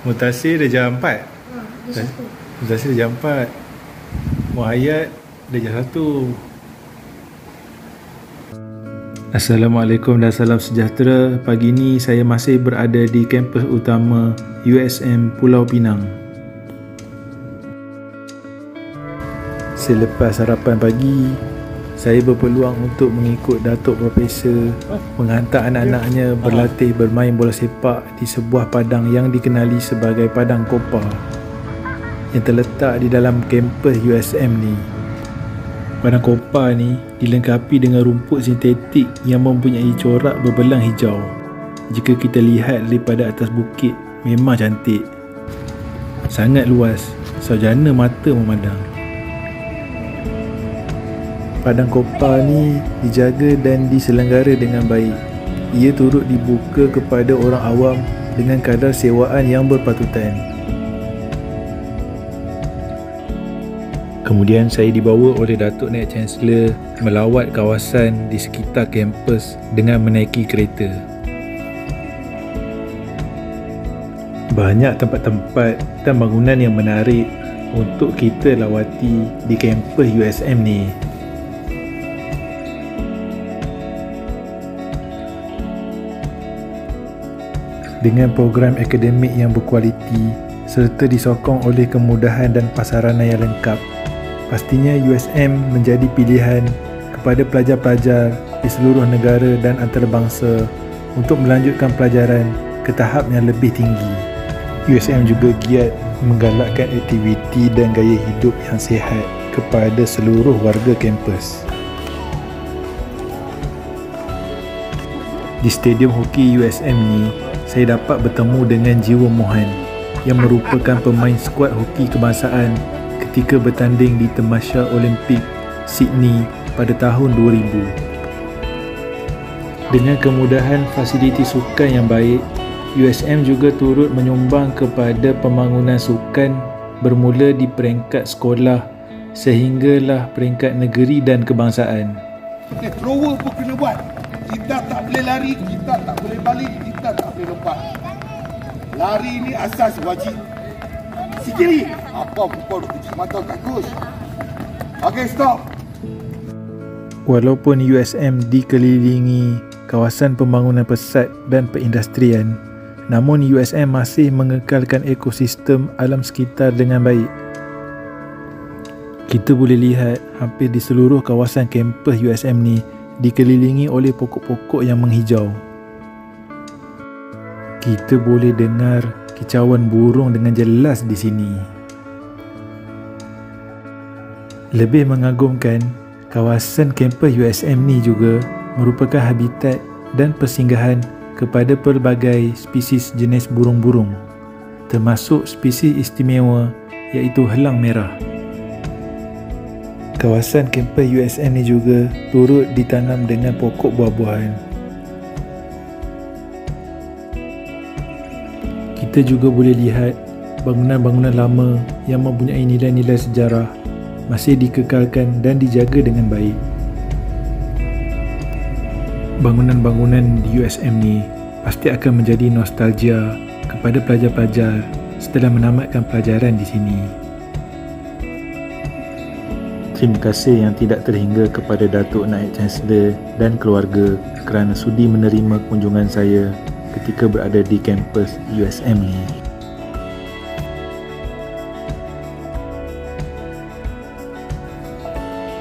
Mutakhir dah jam 4. Mutakhir dah jam 4. Muhayyad dah jam 1. Assalamualaikum dan salam sejahtera. Pagi ni saya masih berada di kampus utama USM Pulau Pinang. Selepas sarapan pagi, saya berpeluang untuk mengikut Datuk Profesor menghantar anak-anaknya berlatih bermain bola sepak di sebuah padang yang dikenali sebagai Padang Kopa yang terletak di dalam kampus USM ni. Padang Kopa ni dilengkapi dengan rumput sintetik yang mempunyai corak berbelang hijau. Jika kita lihat daripada atas bukit, memang cantik. Sangat luas, sarjana mata memandang. Padang Kopa ni dijaga dan diselenggara dengan baik. Ia turut dibuka kepada orang awam dengan kadar sewaan yang berpatutan. Kemudian saya dibawa oleh Datuk Naib Chancellor melawat kawasan di sekitar kampus dengan menaiki kereta. Banyak tempat-tempat dan bangunan yang menarik untuk kita lawati di kampus USM ni. Dengan program akademik yang berkualiti serta disokong oleh kemudahan dan prasarana yang lengkap, pastinya USM menjadi pilihan kepada pelajar-pelajar di seluruh negara dan antarabangsa untuk melanjutkan pelajaran ke tahap yang lebih tinggi. USM juga giat menggalakkan aktiviti dan gaya hidup yang sihat kepada seluruh warga kampus. Di Stadium Hoki USM ni, saya dapat bertemu dengan Jiwa Mohan yang merupakan pemain skuad hoki kebangsaan ketika bertanding di Tamasya Olimpik Sydney pada tahun 2000. Dengan kemudahan fasiliti sukan yang baik, USM juga turut menyumbang kepada pembangunan sukan bermula di peringkat sekolah sehinggalah peringkat negeri dan kebangsaan. Thrower pun kena buat. Kita tak boleh lari, kita tak boleh balik, kita tak boleh lompat. Lari ni asas wajib. Sikit apa pun kecil mata kakus. Okey, stop. Walaupun USM dikelilingi kawasan pembangunan pesat dan perindustrian, namun USM masih mengekalkan ekosistem alam sekitar dengan baik. Kita boleh lihat hampir di seluruh kawasan kampus USM ni dikelilingi oleh pokok-pokok yang menghijau. Kita boleh dengar kicauan burung dengan jelas di sini. Lebih mengagumkan, kawasan kampus USM ni juga merupakan habitat dan persinggahan kepada pelbagai spesies jenis burung-burung, termasuk spesies istimewa iaitu helang merah. Kawasan kampus USM ni juga turut ditanam dengan pokok buah-buahan. Kita juga boleh lihat bangunan-bangunan lama yang mempunyai nilai-nilai sejarah masih dikekalkan dan dijaga dengan baik. Bangunan-bangunan di USM ni pasti akan menjadi nostalgia kepada pelajar-pelajar setelah menamatkan pelajaran di sini. Terima kasih yang tidak terhingga kepada Datuk Naib Chancellor dan keluarga kerana sudi menerima kunjungan saya ketika berada di kampus USM ni.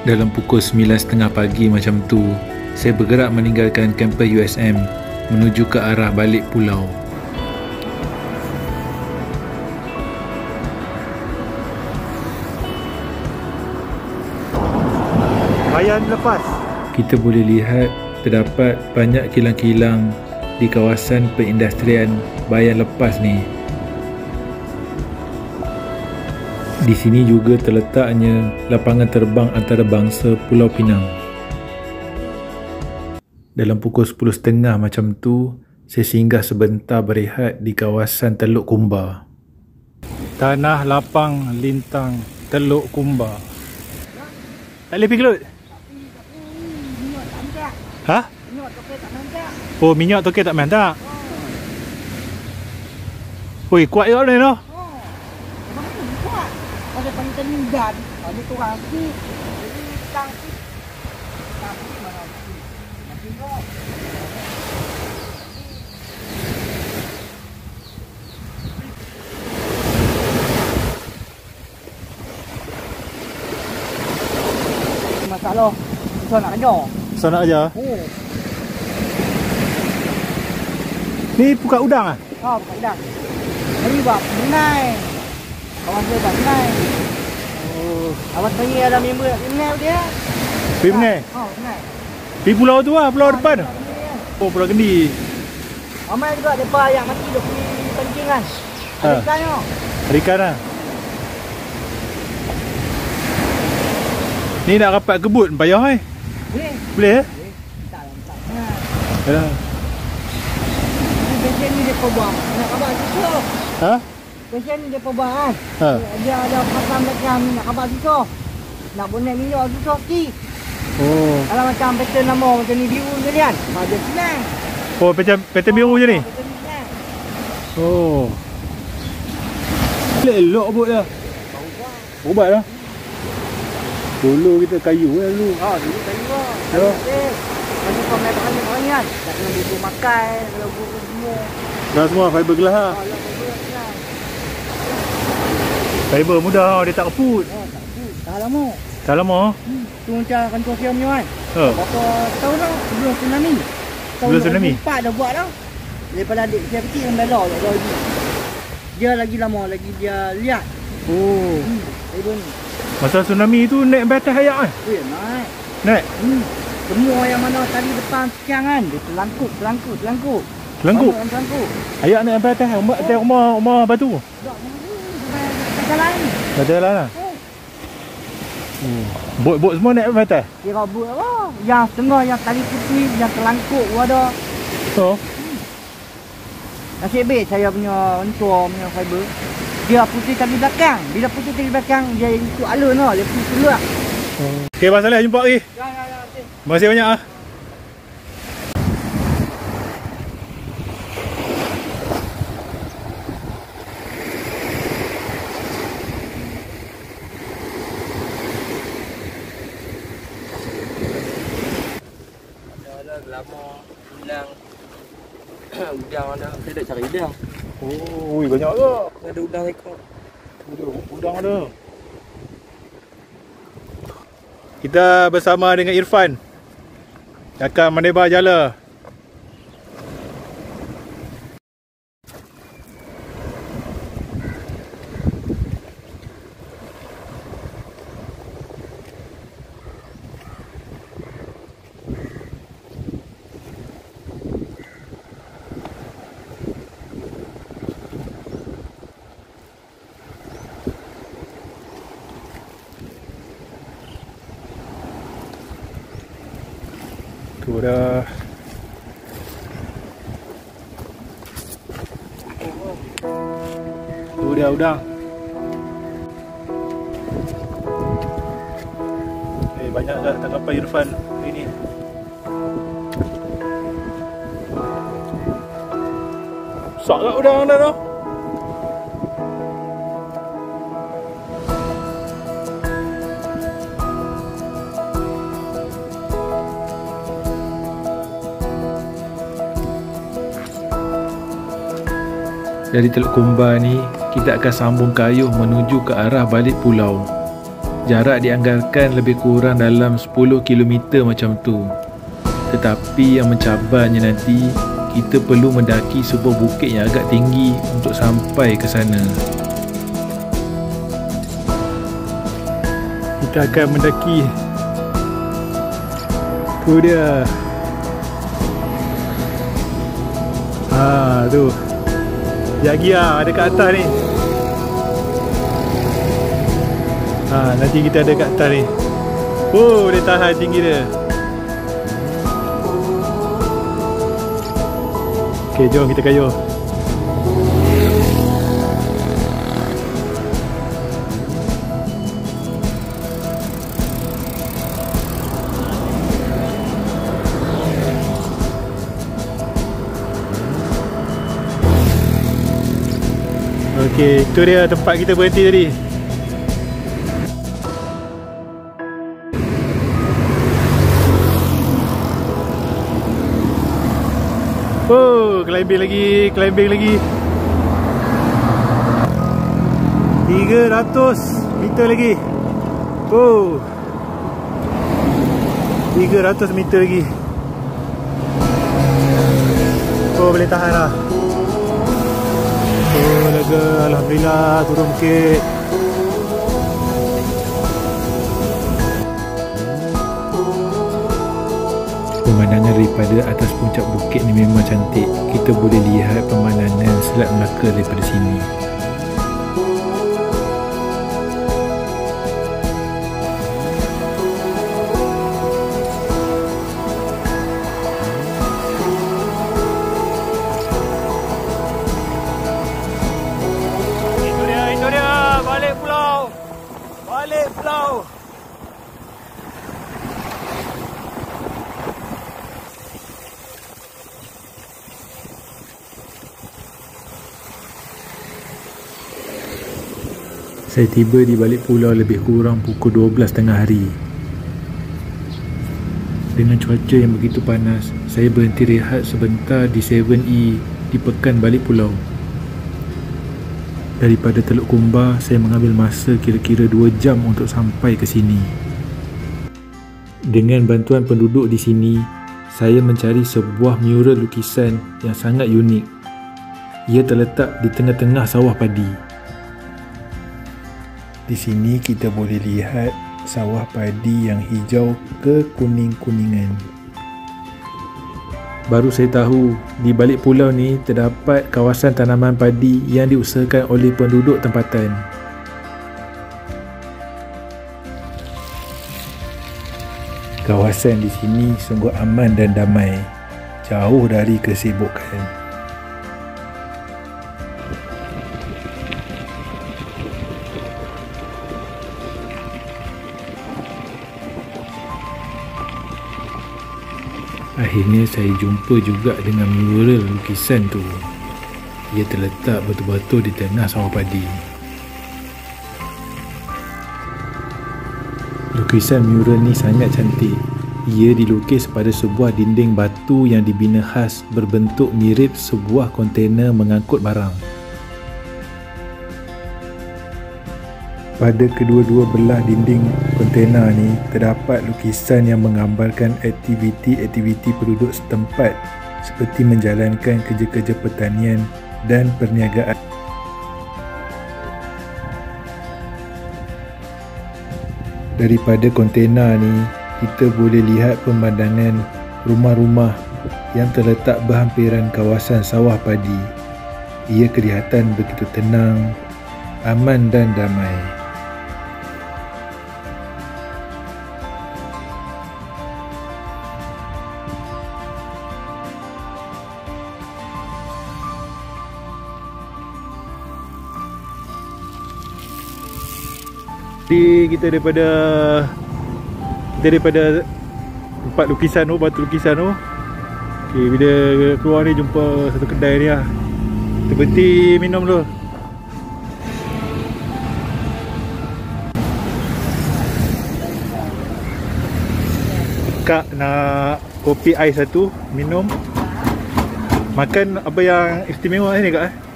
Dalam pukul 9.30 pagi macam tu, saya bergerak meninggalkan kampus USM menuju ke arah balik pulau. Bayan lepas. Kita boleh lihat terdapat banyak kilang-kilang di kawasan perindustrian Bayan Lepas ni. Di sini juga terletaknya lapangan terbang antarabangsa Pulau Pinang. Dalam pukul 10.30 macam tu, saya singgah sebentar berehat di kawasan Teluk Kumba. Tanah lapang lintang Teluk Kumba. Tak boleh pergi kelut? Ha? Oh, minyak tokek tak main tak? Oi, kuat juga ni noh. Abang ni kuat. Pada panitan minggan. Pada tu rasi. Jadi tang tu. Tang tu mana tu. Nanti kau. Masalah. Susah nak kerja. Susah nak aja. Oh. Ni buka udang ah? Oh, bukan udang. Ini buat menai. Kawan saya buat menai. Oh. Abang tanya ada member nak menai dia. Pergi mana? Oh, menai. Pergi pulau tu lah, pulau depan. Oh, Pulau Kendi. Ramai juga depa yang mati duk pergi pancing kan. Ha. Ada ikan tau. Ada ikan lah. Ni nak rapat kebut, payah eh? Boleh. Boleh eh? Boleh. Tak lah, tak. Ha. Yalah. Ini pesen ni depa buang. Nak khabar susah. Ha? Pesen ni depa buang kan. Ha. Dia ada pasang belakang ni nak khabar susah. Nak bonek minyak susah sikit. Oh. Kalau macam pesen nama macam ni biru je ni kan. Dia senang. Oh, petai biru je ni? Pesen ni senang. Oh. Elok bot dah. Ubat lah. Dulu kita kayu kan dulu. Dulu kayu lah. Ya. Macam kau main makan ni kan. Tak kena bubur makan. Kalau bubur semua. Dah semua fiber gelas lah. Kalau bubur kan. Fiber mudah, dia tak keput. Tak pun. Tahan lama. Tak lama. Tu macam konsorsium ni kan. Berapa tahun dah sebelum tsunami. Sebelum tsunami? 2004 dah buat dah. Daripada adik saya kecil yang bela tak tahu lagi. Dia lagi lama lagi dia lihat. Oh. Fiber ni. Masa tsunami tu naik batas ayak kan? Oh ya naik. Naik? Semua yang mana tali depan sekian kan. Dia terlangkup. Langkuk? Terlangkup. Ayak naik batas rumah batu? Tak jalan ni. Dah jalan lah? Bot-bot semua naik batas? Kira but apa? Yang setengah yang tali putih, yang terlangkup pun ada. Oh. Nasib baik saya punya mentua punya fiber. Dia putih tali belakang. Bila putih tali belakang, dia ikut alun lah. Dia putih keluar. Okay, Abang Saleh jumpa lagi. Ya. Terima kasih banyak ah. Lama hilang udang ada. Saya dah cari udang. Oh, banyak ke? Ada udang ekor. Udang ada. Kita bersama dengan Irfan akan menebar jala. Tu dah. Tu dia udang. Banyak dah tangkapan Irfan hari ni. Besar kat udang dah tu. Dari Teluk Kumbar ni, kita akan sambung kayuh menuju ke arah balik pulau. Jarak dianggarkan lebih kurang dalam 10 km macam tu. Tetapi yang mencabarnya nanti, kita perlu mendaki sebuah bukit yang agak tinggi untuk sampai ke sana. Kita akan mendaki. Tu dia. Tu. Jagi lah, ada kat atas ni. Nanti kita ada kat atas ni. Oh, dia tahan tinggi dia. Okay, jom kita kayuh. Okey, itu dia tempat kita berhenti tadi. Oh, climbing lagi, climbing lagi. 300 meter lagi. Oh, 300 meter lagi. Oh, boleh tahan lah. Oh, lega. Alhamdulillah, turun bukit. Pemandangan daripada atas puncak bukit ni memang cantik. Kita boleh lihat pemandangan Selat Melaka daripada sini. Itu dia, balik pulau. Balik pulau. Saya tiba di balik pulau lebih kurang pukul 12 tengah hari. Dengan cuaca yang begitu panas, saya berhenti rehat sebentar di 7E di pekan balik pulau. Daripada Teluk Kumbar, saya mengambil masa kira-kira 2 jam untuk sampai ke sini. Dengan bantuan penduduk di sini, saya mencari sebuah mural lukisan yang sangat unik. Ia terletak di tengah-tengah sawah padi. Di sini kita boleh lihat sawah padi yang hijau kekuning-kuningan. Baru saya tahu di balik pulau ni terdapat kawasan tanaman padi yang diusahakan oleh penduduk tempatan. Kawasan di sini sungguh aman dan damai, jauh dari kesibukan. Akhirnya saya jumpa juga dengan mural lukisan tu. Ia terletak betul-betul di tengah sawah padi. Lukisan mural ni sangat cantik. Ia dilukis pada sebuah dinding batu yang dibina khas berbentuk mirip sebuah kontena mengangkut barang. Pada kedua-dua belah dinding kontena ni terdapat lukisan yang menggambarkan aktiviti-aktiviti penduduk setempat seperti menjalankan kerja-kerja pertanian dan perniagaan. Daripada kontena ni, kita boleh lihat pemandangan rumah-rumah yang terletak berhampiran kawasan sawah padi. Ia kelihatan begitu tenang, aman dan damai. Jadi kita daripada tempat lukisan tu, batu lukisan tu. Okay, bila keluar ni jumpa satu kedai ni lah. Kita berhenti minum dulu. Kak nak kopi ais satu, minum. Makan apa yang istimewa ni Kak?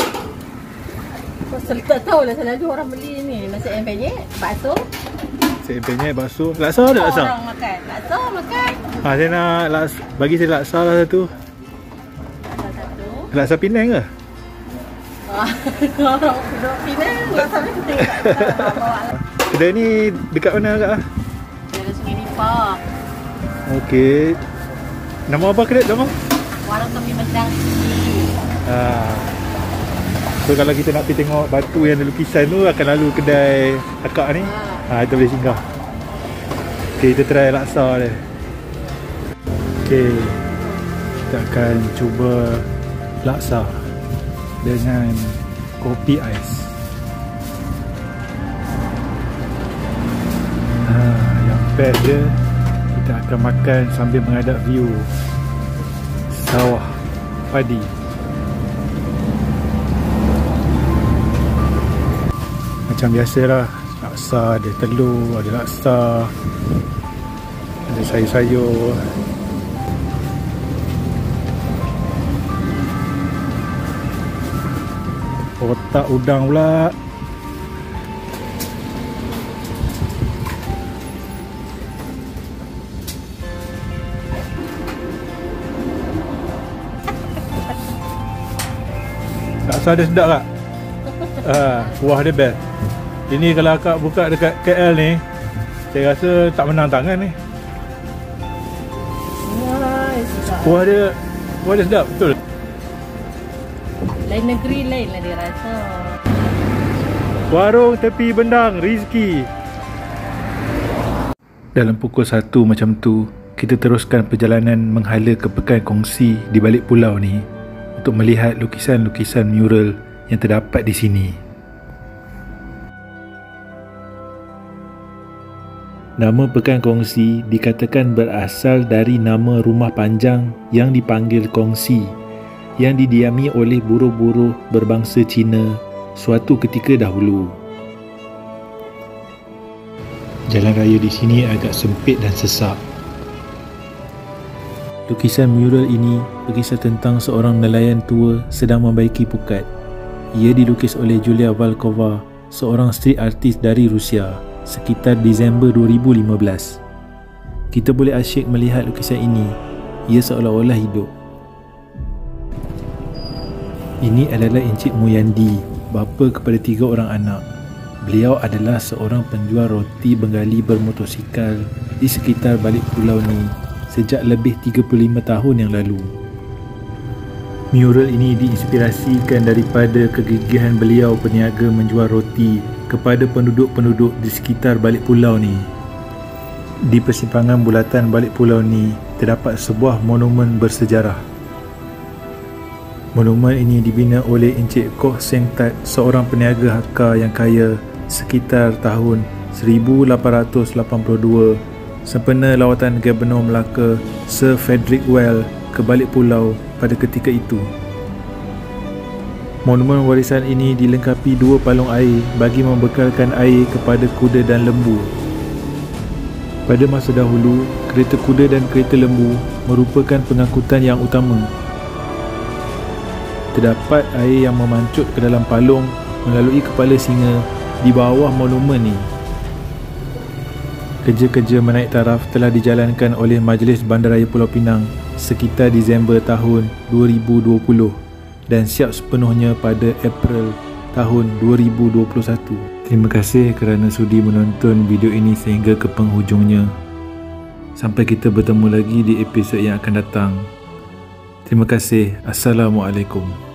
Tak tahu lah, selalu orang beli ni nasi ayam penyet, bakso. Nasi ayam penyet, bakso. Laksa ada laksa? Orang makan. Laksa makan. Saya nak laksa, bagi saya laksa lah satu. Laksa satu. Laksa Penang ke? Orang duduk Penang, laksa Penang. Kedai ni dekat mana Kak? Jalan Sungai Nipah. Okey. Nama apa kedai nama? Warung Tepi Mendang. So kalau kita nak pergi tengok batu yang ada lukisan tu, akan lalu kedai akak ni. Kita boleh singgah. Okay, kita try laksa dia. Okay, kita akan cuba laksa dengan kopi ais. Yang best dia, kita akan makan sambil menghadap view sawah padi. Macam biasalah, laksa ada telur, ada laksa, ada sayur-sayur. Otak udang pula. Laksa dia sedap tak? Kuah dia best. Ini kalau akak buka dekat KL ni, saya rasa tak menang tangan ni. Kuah dia sedap, betul. Lain negeri lain lah dia rasa. Warung tepi bendang rezeki. Dalam pukul 1 macam tu, kita teruskan perjalanan menghala ke pekan kongsi di balik pulau ni untuk melihat lukisan-lukisan mural yang terdapat di sini. Nama pekan kongsi dikatakan berasal dari nama rumah panjang yang dipanggil kongsi yang didiami oleh buruh-buruh berbangsa Cina suatu ketika dahulu. Jalan raya di sini agak sempit dan sesak. Lukisan mural ini berkisah tentang seorang nelayan tua sedang membaiki pukat. Ia dilukis oleh Julia Volkova, seorang street artist dari Rusia, sekitar Disember 2015. Kita boleh asyik melihat lukisan ini. Ia seolah-olah hidup. Ini adalah Encik Muyandi, bapa kepada 3 orang anak. Beliau adalah seorang penjual roti Bengali bermotosikal di sekitar balik pulau ni sejak lebih 35 tahun yang lalu. Mural ini diinspirasikan daripada kegigihan beliau berniaga menjual roti kepada penduduk-penduduk di sekitar balik pulau ni. Di persimpangan bulatan balik pulau ni terdapat sebuah monumen bersejarah. Monumen ini dibina oleh Encik Koh Seng Tat, seorang peniaga Hakka yang kaya sekitar tahun 1882 sempena lawatan Gubernur Melaka Sir Frederick Well ke balik pulau pada ketika itu. Monumen warisan ini dilengkapi 2 palung air bagi membekalkan air kepada kuda dan lembu. Pada masa dahulu, kereta kuda dan kereta lembu merupakan pengangkutan yang utama. Terdapat air yang memancut ke dalam palung melalui kepala singa di bawah monumen ni. Kerja-kerja menaik taraf telah dijalankan oleh Majlis Bandaraya Pulau Pinang sekitar Disember tahun 2020 dan siap sepenuhnya pada April tahun 2021. Terima kasih kerana sudi menonton video ini sehingga ke penghujungnya. Sampai kita bertemu lagi di episod yang akan datang. Terima kasih. Assalamualaikum.